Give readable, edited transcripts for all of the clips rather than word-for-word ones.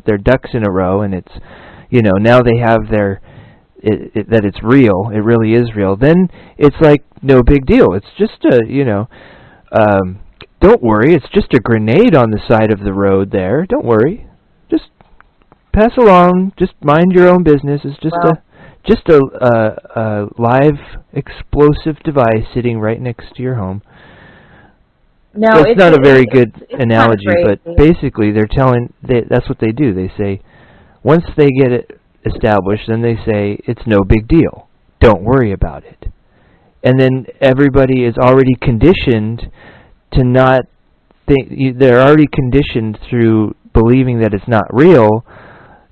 their ducks in a row, and it's, now they have that it's real, it really is real, then it's like no big deal. It's just don't worry, it's just a grenade on the side of the road there. Don't worry. Just pass along, just mind your own business. It's just a live explosive device sitting right next to your home. No, it's not a very good analogy, but basically that's what they do. They say, once they get it established, then they say, it's no big deal. Don't worry about it. And then everybody is already conditioned to not think, they're already conditioned through believing that it's not real.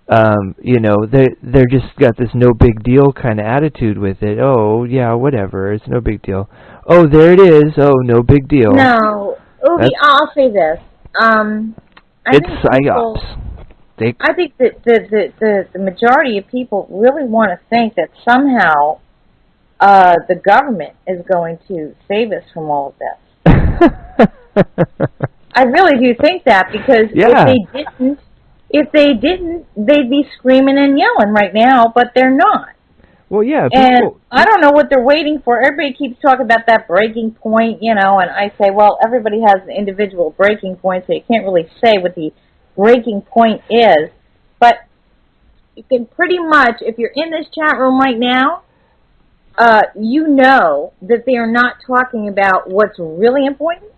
They're just got this no big deal kind of attitude with it. Oh, yeah, whatever, it's no big deal. Oh, there it is. Oh, no big deal. No, Ubi, I'll say this. It's psyops. I think that the majority of people really want to think that somehow the government is going to save us from all of this. I really do think that, because if they didn't, they'd be screaming and yelling right now, but they're not. Well, yeah. And I don't know what they're waiting for. Everybody keeps talking about that breaking point, and I say, well, everybody has an individual breaking point, so you can't really say what the breaking point is. But you can pretty much, if you're in this chat room right now, you know that they are not talking about what's really important.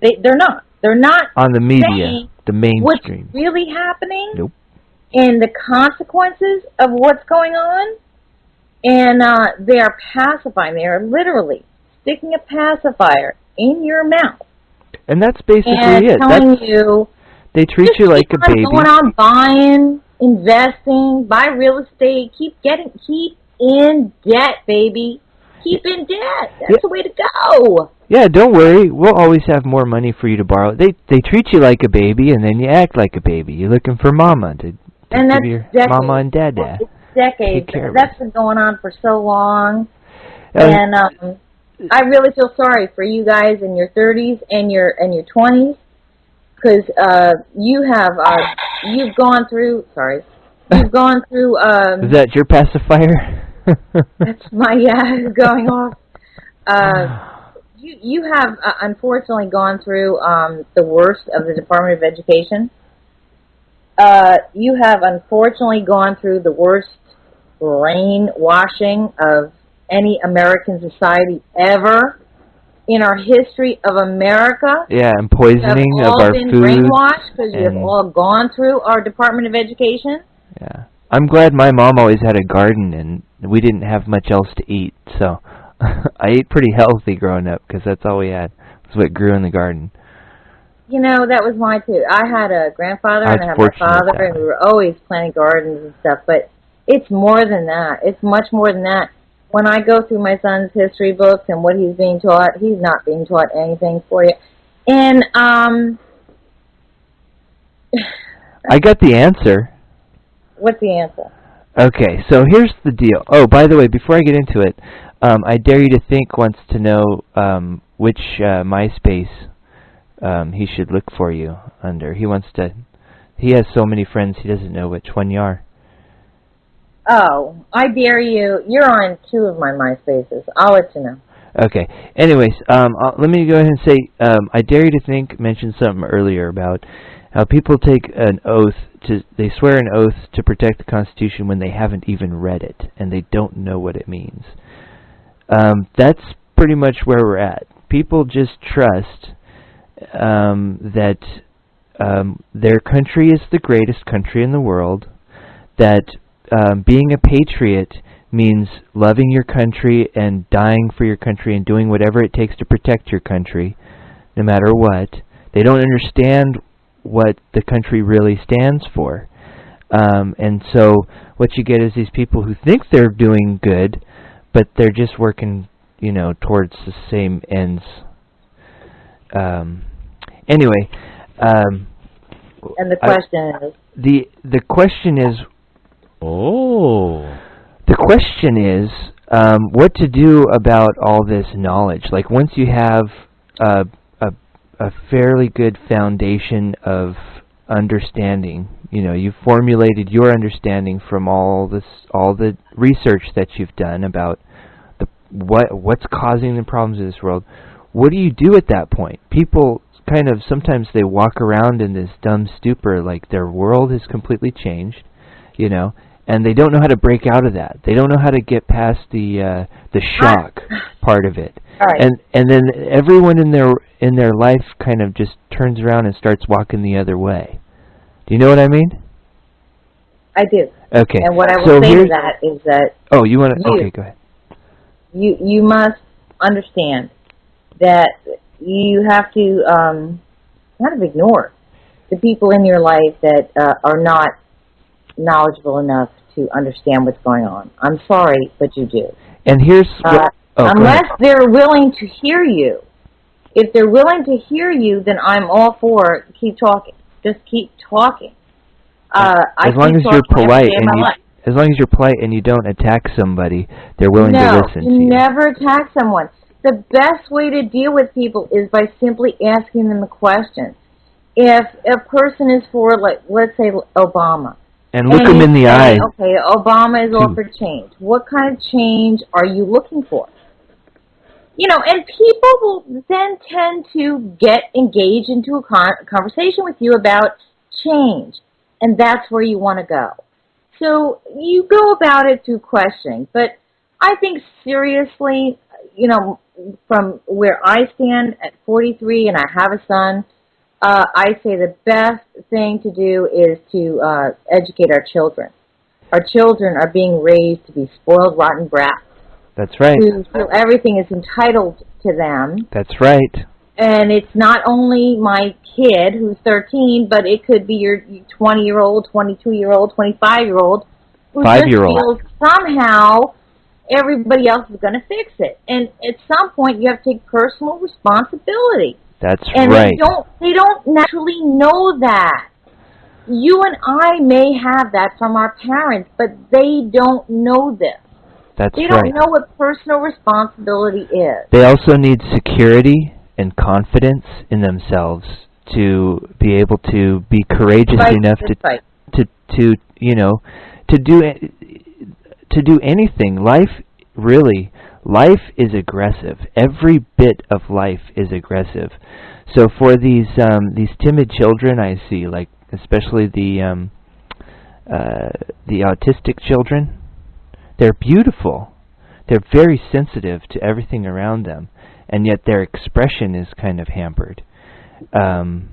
They're not. They're not on the media, the mainstream. What's really happening? Nope. And the consequences of what's going on. And they are pacifying. They are literally sticking a pacifier in your mouth. And that's basically it. Telling you, they treat you like a baby. Going on buying, investing, buy real estate, keep in debt, baby. Keep in debt. That's the way to go. Yeah, don't worry. We'll always have more money for you to borrow. They treat you like a baby, and then you act like a baby. You're looking for mama to give your mama and dada. It's decades. That's been going on for so long. And I really feel sorry for you guys in your 30s and your 20s, because you've gone through. Sorry, you've gone through. Is that your pacifier? That's my going off. You have unfortunately gone through the worst of the Department of Education. You have unfortunately gone through the worst brainwashing of any American society ever in our history of America. Yeah, and poisoning of our food. You've all been brainwashed because you've all gone through our Department of Education. Yeah. I'm glad my mom always had a garden, and we didn't have much else to eat, so I ate pretty healthy growing up, because that's all we had, was what grew in the garden. That was mine too. I had a grandfather and I had my father, and we were always planting gardens and stuff, but it's more than that. It's much more than that. When I go through my son's history books and what he's being taught, he's not being taught anything for you. And I got the answer. What's the answer? Okay, so here's the deal. Oh, by the way, before I get into it, I Dare You to Think wants to know which MySpace he should look for you under. He has so many friends, he doesn't know which one you are. Oh, I dare you. You're on 2 of my MySpaces. I'll let you know. Okay. Anyways, let me go ahead and say, I Dare You to Think mentioned something earlier about how people take an oath they swear an oath to protect the Constitution when they haven't even read it, and they don't know what it means. That's pretty much where we're at. People just trust that their country is the greatest country in the world, that being a patriot means loving your country and dying for your country and doing whatever it takes to protect your country, no matter what. They don't understand what the country really stands for. And so what you get is these people who think they're doing good, but they're just working, towards the same ends. Anyway. And the question is? The question is... Oh. The question is what to do about all this knowledge. Like, once you have a fairly good foundation of understanding. You've formulated your understanding from all the research that you've done about what's causing the problems in this world. What do you do at that point? People kind of, sometimes they walk around in this dumb stupor, like their world has completely changed, and they don't know how to break out of that. They don't know how to get past the shock part of it. Right. And then everyone in their life kind of just turns around and starts walking the other way. Do you know what I mean? I do. Okay. And what I will say to that is that... Oh, you want to... Okay, go ahead. You must understand that you have to kind of ignore the people in your life that are not knowledgeable enough to understand what's going on. I'm sorry, but you do. And here's unless they're willing to hear you. If they're willing to hear you, then I'm all for keep talking. Just keep talking. As long as you're polite and you don't attack somebody, they're willing to listen to you. No, never attack someone. The best way to deal with people is by simply asking them a question. If a person is for, like, let's say Obama, and look them in the eye. Okay, Obama is all for change. What kind of change are you looking for? And people will then tend to get engaged into a conversation with you about change, and that's where you want to go. So you go about it through questioning, but I think seriously, from where I stand at 43 and I have a son, I say the best thing to do is to educate our children. Our children are being raised to be spoiled, rotten brats. That's right. Who feel everything is entitled to them. That's right. And it's not only my kid who's 13, but it could be your 20-year-old, 22-year-old, 25-year-old who just feels somehow everybody else is going to fix it. And at some point, you have to take personal responsibility. That's and right. They don't naturally know that. You and I may have that from our parents, but they don't know this. That's right. They don't know what personal responsibility is. They also need security and confidence in themselves to be able to be courageous enough to do anything. Life is aggressive. Every bit of life is aggressive. So for these timid children, I see, like especially the autistic children, they're beautiful. They're very sensitive to everything around them, and yet their expression is kind of hampered. And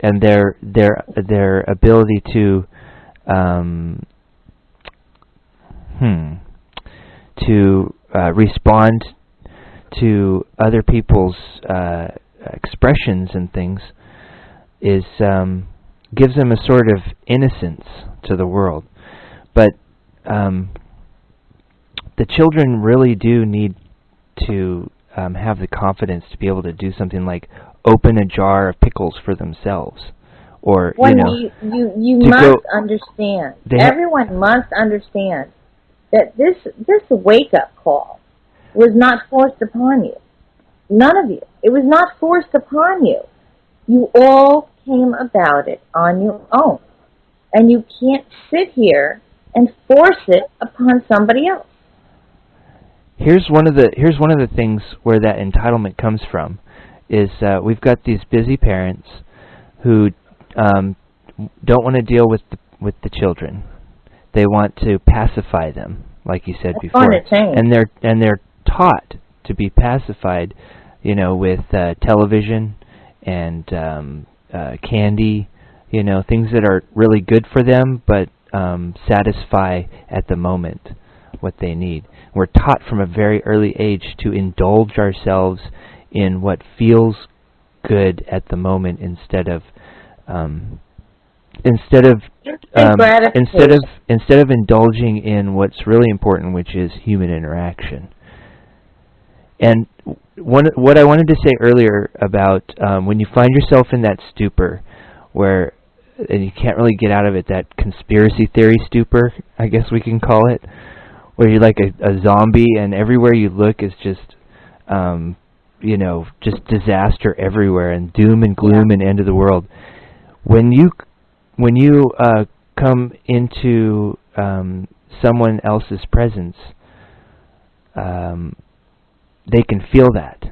their ability to respond to other people's expressions and things is gives them a sort of innocence to the world. But the children really do need to have the confidence to be able to do something like open a jar of pickles for themselves, or you must understand. Everyone must understand that this wake-up call was not forced upon you. None of you. It was not forced upon you. You all came about it on your own, and you can't sit here and force it upon somebody else. Here's one of the things where that entitlement comes from, is we've got these busy parents who don't want to deal with the children. They want to pacify them, like you said before, and they're taught to be pacified, with television and candy, things that are really good for them, but satisfy at the moment what they need. We're taught from a very early age to indulge ourselves in what feels good at the moment instead of indulging in what's really important, which is human interaction. And what I wanted to say earlier about when you find yourself in that stupor where and you can't really get out of it, that conspiracy theory stupor, I guess we can call it, where you're like a zombie and everywhere you look is just just disaster everywhere and doom and gloom and end of the world. when you come into someone else's presence, they can feel that.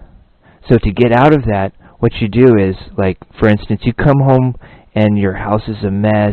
So to get out of that, what you do is, like, for instance, you come home and your house is a mess,